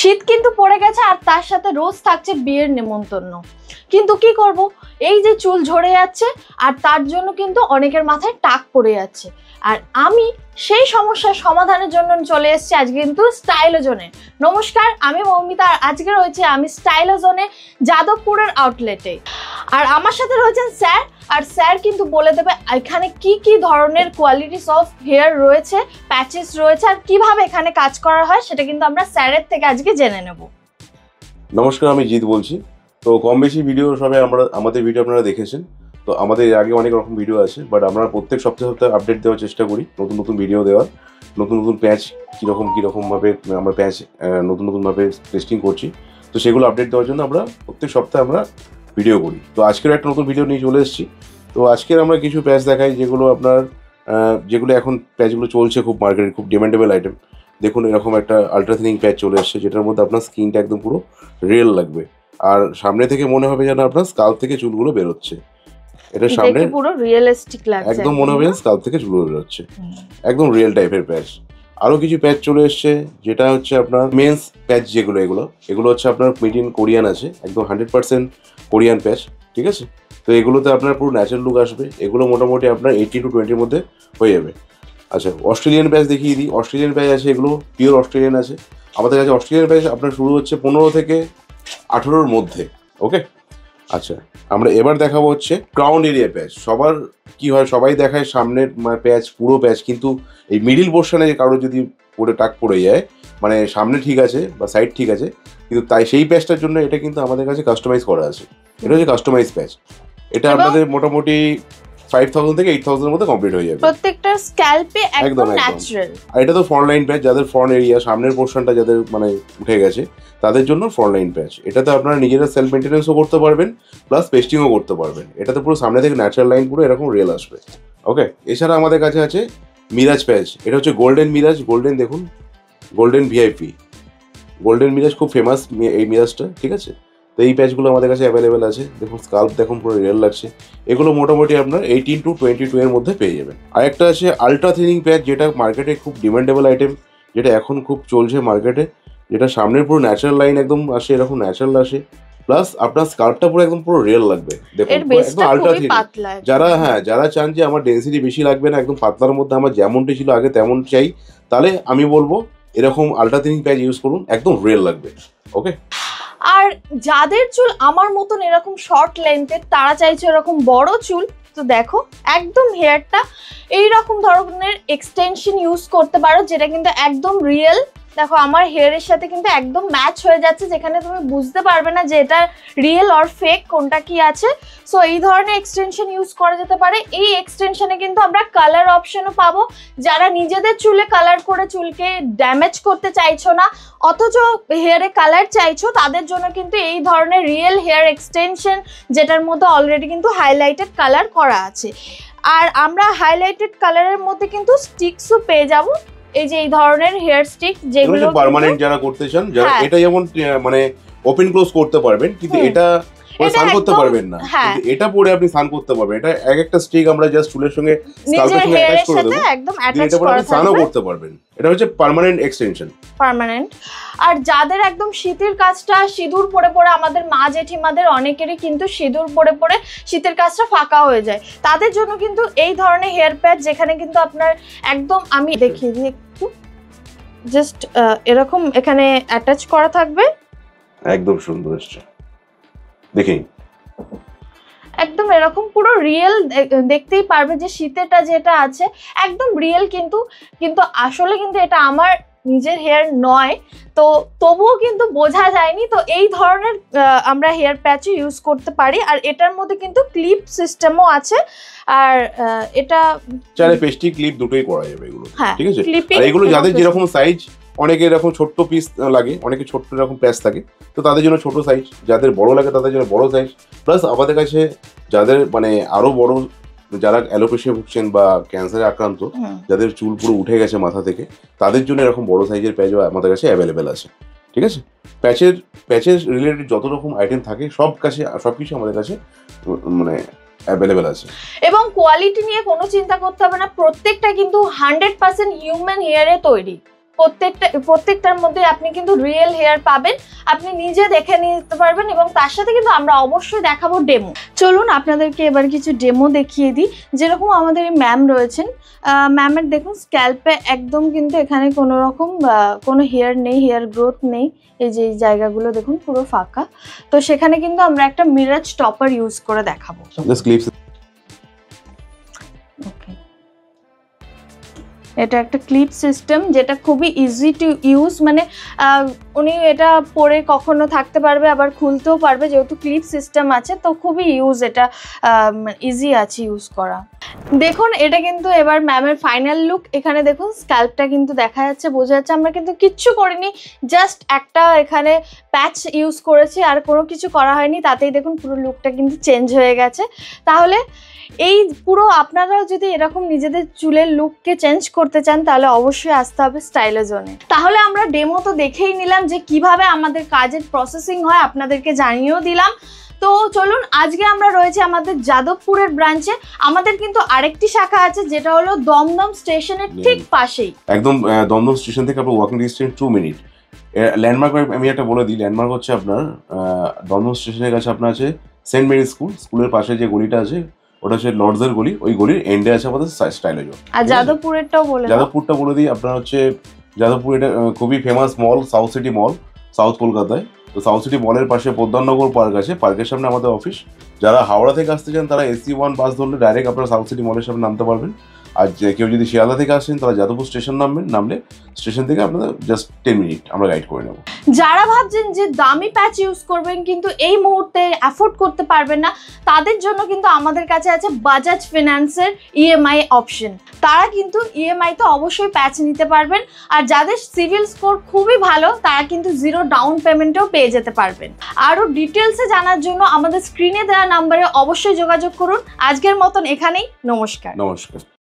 শীত কিন্তু পড়ে গেছে আর তার সাথে রোজ থাকছে বিয়ের নেমন্তন্ন। কিন্তু কি করব, এই যে চুল ঝরে যাচ্ছে আর তার জন্য কিন্তু অনেকের মাথায় টাক পড়ে যাচ্ছে। আর আমি সেই সমস্যার সমাধানের জন্য চলে এসেছি আজকে কিন্তু স্টাইলোজোনে। নমস্কার, আমি মৌমিতা আর আজকে রয়েছে আমি স্টাইলোজোনে যাদবপুরের আউটলেটে। আর আমার সাথে রয়েছেন স্যার, আর স্যার কিন্তু বলে দেবে এখানে কি কি ধরনের কোয়ালিটিস অফ হেয়ার রয়েছে, প্যাচেস রয়েছে আর কিভাবে এখানে কাজ করা হয় সেটা কিন্তু আমরা স্যারের থেকে আজকে জেনে নেব। নমস্কার, আমি জিৎ বলছি। তো কম বেশি ভিডিও সবাই আমাদের ভিডিও আপনারা দেখেছেন। তো আমাদের আগে অনেক রকম ভিডিও আছে, বাট আমরা প্রত্যেক সপ্তাহে আপডেট দেওয়ার চেষ্টা করি, নতুন নতুন ভিডিও দেওয়ার, নতুন প্যাচ কীরকমভাবে আমরা প্যাচ নতুনভাবে টেস্টিং করছি। তো সেগুলো আপডেট দেওয়ার জন্য আমরা প্রত্যেক সপ্তাহে আমরা ভিডিও করি। তো আজকের একটা নতুন ভিডিও নিয়ে চলে এসেছি। তো আজকের আমরা কিছু প্যাচ দেখাই যেগুলো এখন প্যাচগুলো চলছে খুব মার্কেটে, খুব ডিমান্ডেবল আইটেম। দেখুন, এরকম একটা আলট্রা থিনিং প্যাচ চলে এসেছে, যেটার মধ্যে আপনার স্কিনটা একদম পুরো রিয়েল লাগবে। আর সামনে থেকে মনে হবে যেন আপনার স্কাল্প থেকে চুলগুলো বেরোচ্ছে। এটা সামনে পুরো রিয়েলিস্টিক লাগছে, একদম মনে হবে স্কাল্প থেকে চুলগুলো বেরোচ্ছে, একদম রিয়েল টাইপের প্যাচ। আরও কিছু প্যাচ চলে এসছে, যেটা হচ্ছে আপনার মেন্স প্যাচ। এগুলো হচ্ছে আপনার মেড ইন কোরিয়ান আছে, একদম 100% কোরিয়ান প্যাচ, ঠিক আছে। তো এগুলোতে আপনার পুরো ন্যাচারাল লুক আসবে। এগুলো মোটামুটি আপনার 80 to 20 মধ্যে হয়ে যাবে। আচ্ছা, অস্ট্রেলিয়ান প্যাচ দেখিয়ে দিই। অস্ট্রেলিয়ান প্যাচ আছে, এগুলো পিওর অস্ট্রেলিয়ান আছে আমাদের কাছে। অস্ট্রেলিয়ান প্যাচ আপনার শুরু হচ্ছে 15 থেকে 18-র মধ্যে। ওকে, আচ্ছা, আমরা এবার দেখাবো হচ্ছে ক্রাউন এরিয়া প্যাচ। সবার কি হয়, সবাই দেখায় সামনের প্যাচ, পুরো প্যাচ, কিন্তু এই মিডিল পোর্শনে কারো যদি পড়ে টাক পড়ে যায়, মানে সামনে ঠিক আছে বা সাইড ঠিক আছে, কিন্তু তাই সেই প্যাচটার জন্য এটা কিন্তু আমাদের কাছে কাস্টমাইজ করা আছে। এটা হচ্ছে কাস্টমাইজ প্যাচ। এটা আপনাদের মোটামুটি 5000 থেকে 8000 এর মধ্যে কমপ্লিট হয়ে যাবে। প্রত্যেকটা স্ক্যাল্পে একদম ন্যাচারাল। আর এটা তো ফ্রন্ট লাইন প্যাচ, যাদের ফ্রন্ট এরিয়া সামনের পোর্শনটা যাদের মানে উঠে গেছে তাদের জন্য ফ্রন্ট লাইন প্যাচ। এটাতে আপনারা নিজেরা সেলফ মেইনটেনেন্সও করতে পারবেন, প্লাস পেস্টিংও করতে পারবেন। এটাতে পুরো সামনে থেকে ন্যাচারাল লাইন পুরো এরকম রিয়েল আসবে। ওকে, এছাড়া আমাদের কাছে আছে মিরাজ প্যাচ। এটা হচ্ছে গোল্ডেন মিরাজ। গোল্ডেন, দেখুন, গোল্ডেন ভিআইপি, গোল্ডেন মিরাজ খুব ফেমাস এই মিরাজটা, ঠিক আছে। তো এই প্যাচগুলো আমাদের কাছে অ্যাভেলেবেল আছে। দেখুন, স্কাল্প দেখুন পুরো রিয়েল লাগছে। এগুলো মোটামুটি আপনার 18 to 22 এর মধ্যে পেয়ে যাবেন। আরেকটা আছে আলট্রা থিনিং প্যাচ, যেটা মার্কেটে খুব ডিমান্ডেবল আইটেম, যেটা এখন খুব চলছে মার্কেটে, যেটা সামনের পুরো ন্যাচারাল লাইন একদম আসে, এরকম ন্যাচারাল আসে, প্লাস আপনার স্কাল্পটা পুরো একদম পুরো রিয়েল লাগবে। দেখুন, একদম আলট্রা থিনিং। যারা চান যে আমার ডেন্সিটি বেশি লাগবে না, একদম পাতলার মধ্যে আমার যেমনটি ছিল আগে তেমন চাই, তাহলে আমি বলবো এরকম আলট্রা থিনিং প্যাচ ইউজ করুন, একদম রিয়েল লাগবে। ওকে, আর যাদের চুল আমার মতন এরকম শর্ট লেন্থের, তারা চাইছে এরকম বড় চুল, তো দেখো একদম হেয়ারটা এইরকম ধরনের এক্সটেনশন ইউজ করতে পারো, যেটা কিন্তু একদম রিয়েল। দেখো আমার হেয়ারের সাথে কিন্তু একদম ম্যাচ হয়ে যাচ্ছে, যেখানে তুমি বুঝতে পারবে না যে এটা রিয়েল অর ফেক, কোনটা কি আছে। সো এই ধরনের এক্সটেনশন ইউজ করা যেতে পারে। এই এক্সটেনশনে কিন্তু আমরা কালার অপশনও পাবো। যারা নিজেদের চুলে কালার করে চুলকে ড্যামেজ করতে চাইছো না, অথচ হেয়ারে কালার চাইছো, তাদের জন্য কিন্তু এই ধরনের রিয়েল হেয়ার এক্সটেনশন, যেটার মধ্যে অলরেডি কিন্তু হাইলাইটেড কালার করা আছে। আর আমরা হাইলাইটেড কালারের মধ্যে কিন্তু স্টিকসও পেয়ে যাবো। এই যে এই ধরনের হেয়ার স্টিক, যেগুলো পার্মানেন্ট যারা করতে চান, যারা এটা যেমন মানে ওপেন ক্লোজ করতে পারবেন, কিন্তু এটা স্নান করতে পারবেন না, কিন্তু এটা পরে আপনি স্নান করতে পারবেন। এটা একটা স্টিক আমরা জাস্ট চুলের সঙ্গে স্কাল্পের সঙ্গে অ্যাটাচ করে দেব, একদম অ্যাটাচ করা থাকবে, স্নানও করতে পারবেন। এটা হচ্ছে পার্মানেন্ট এক্সটেনশন, পার্মানেন্ট। আর যাদের একদম শীতের কাজটা, সিঁদুর পরে আমাদের মা জেঠিমাদের অনেকেরই কিন্তু সিঁদুর পরে শীতের কাজটা ফাঁকা হয়ে যায়, তাদের জন্য কিন্তু এই ধরনের হেয়ার প্যাচ, যেখানে কিন্তু আপনার একদম, আমি দেখিয়ে দিই একটু, জাস্ট এরকম এখানে অ্যাটাচ করা থাকবে, একদম সুন্দর এসছে, দেখেন একদম এরকম পুরো রিয়েল দেখতেই পারবে যে শীতেরটা যেটা আছে একদম রিয়েল। কিন্তু আসলে কিন্তু এটা আমার নিজের হেয়ার নয়, তো তবুও কিন্তু বোঝা যায়নি। তো এই ধরনের আমরা হেয়ার প্যাচও ইউজ করতে পারি। আর এটার মধ্যে কিন্তু ক্লিপ সিস্টেমও আছে। আর এটা চাইলে পেস্টি ক্লিপ দুটোই করা যাবে এগুলো, ঠিক আছে। আর এগুলো যাদের যেরকম সাইজ, অনেকে এরকম ছোট্ট পিস লাগে, অনেকে ছোট্ট এরকম প্যাচ থাকে, তো তাদের জন্য ছোট সাইজ, যাদের বড় লাগে তাদের জন্য বড় সাইজ। প্লাস আমাদের কাছে যাদের মানে আরো বড়, যারা অ্যালোপেশিয়া ভুগছেন বা ক্যান্সারে আক্রান্ত, যাদের চুল পুরো উঠে গেছে মাথা থেকে, তাদের জন্য এরকম বড় সাইজের প্যাচও আমাদের কাছে অ্যাভেলেবেল আছে, ঠিক আছে। প্যাচের রিলেটেড যত রকম আইটেম থাকে সবকিছু আমাদের কাছে মানে অ্যাভেলেবেল আছে। এবং কোয়ালিটি নিয়ে কোনো চিন্তা করতে হবে না, প্রত্যেকটা কিন্তু 100% হিউম্যান হেয়ারে তৈরি, প্রত্যেকটার মধ্যে আপনি কিন্তু রিয়েল হেয়ার পাবেন, আপনি নিজে দেখে নিতে পারবেন এবং তার সাথে কিন্তু আমরা অবশ্যই দেখাবো ডেমো। চলুন আপনাদেরকে এবার কিছু ডেমো দেখিয়ে দিই। যেরকম আমাদের এই ম্যাম রয়েছেন, ম্যামের দেখুন স্ক্যাল্পে একদম কিন্তু এখানে কোনো রকম কোনো হেয়ার নেই, হেয়ার গ্রোথ নেই। এই যে এই জায়গাগুলো দেখুন পুরো ফাঁকা। তো সেখানে কিন্তু আমরা একটা মিরাজ টপার ইউজ করে দেখাবো। এটা একটা ক্লিপ সিস্টেম যেটা খুবই ইজি টু ইউজ, মানে উনি এটা পরে কখনো থাকতে পারবে আবার খুলতেও পারবে, যেহেতু ক্লিপ সিস্টেম আছে তো খুবই এটা ইজি আছে ইউজ করা। দেখুন এটা কিন্তু এবার ম্যামের ফাইনাল লুক। এখানে দেখুন স্ক্যাল্পটা কিন্তু দেখা যাচ্ছে, বোঝা যাচ্ছে আমরা কিন্তু কিচ্ছু করিনি, জাস্ট একটা এখানে প্যাচ ইউজ করেছি আর কোনো কিছু করা হয়নি, তাতেই দেখুন পুরো লুকটা কিন্তু চেঞ্জ হয়ে গেছে। তাহলে এই পুরো আপনারাও যদি এরকম নিজেদের চুলের লুককে চেঞ্জ করতে চান তাহলে অবশ্যই আসতে হবে স্টাইলোজনে। তাহলে আমরা ডেমো তো দেখেই নিলাম যে কিভাবে আমাদের কাজের প্রসেসিং হয়, আপনাদেরকে জানিয়েও দিলাম। তো চলুন আজকে আমরা রয়েছে আমাদের যাদবপুরের ব্রাঞ্চে। আমাদের কিন্তু আরেকটি শাখা আছে যেটা হলো দমদম স্টেশনের ঠিক পাশেই, একদম দমদম স্টেশন থেকে আপনার ওয়াকিং ডিস্টেন্স 2 মিনিট। ল্যান্ডমার্ক আমি একটা বলে দিই, ল্যান্ডমার্ক হচ্ছে আপনার দমদম স্টেশনের কাছে আপনার আছে সেন্ট মেরি স্কুল, স্কুলের পাশে যে গলিটা আছে ওটা হচ্ছে লর্ডসের গলি, ওই গলির এন্ডে আছে আমাদের স্টাইলোজো। আর যাদবপুরেরটাও বলে দাও। যাদবপুরটা বলে দিই, আপনার হচ্ছে যাদবপুর এটা খুবই ফেমাস মল, সাউথ সিটি মল, সাউথ কলকাতায়। তো সাউথ সিটি মলের পাশে পোদ্দারনগর পার্ক আছে, পার্কের সামনে আমাদের অফিস। যারা হাওড়া থেকে আসতে চান তারা AC1 বাস ধরলে ডাইরেক্ট আপনারা সাউথ সিটি মলের সামনে নামতে পারবেন। আর কেউ যদি শিয়ালদা থেকে আসেন তারা যাদবপুর স্টেশন নামলে স্টেশন থেকে আপনাদের জাস্ট 10 মিনিট আমরা গাইড করে নেব। যারা ভাবছেন যে দামি প্যাচ ইউজ করবেন কিন্তু এই মুহূর্তে অ্যাফোর্ড করতে পারবেন না, তাদের জন্য কিন্তু আমাদের কাছে আছে বাজাজ ফিন্যান্সের EMI অপশন। তারা কিন্তু EMI তে অবশ্যই প্যাচ নিতে পারবেন, আর যাদের সিভিল স্কোর খুবই ভালো তারা কিন্তু 0 ডাউন পেমেন্টেও পেয়ে যেতে পারবেন। আরও ডিটেলসে জানার জন্য আমাদের স্ক্রিনে দেওয়া নাম্বারে অবশ্যই যোগাযোগ করুন। আজকের মতন এখানেই, নমস্কার।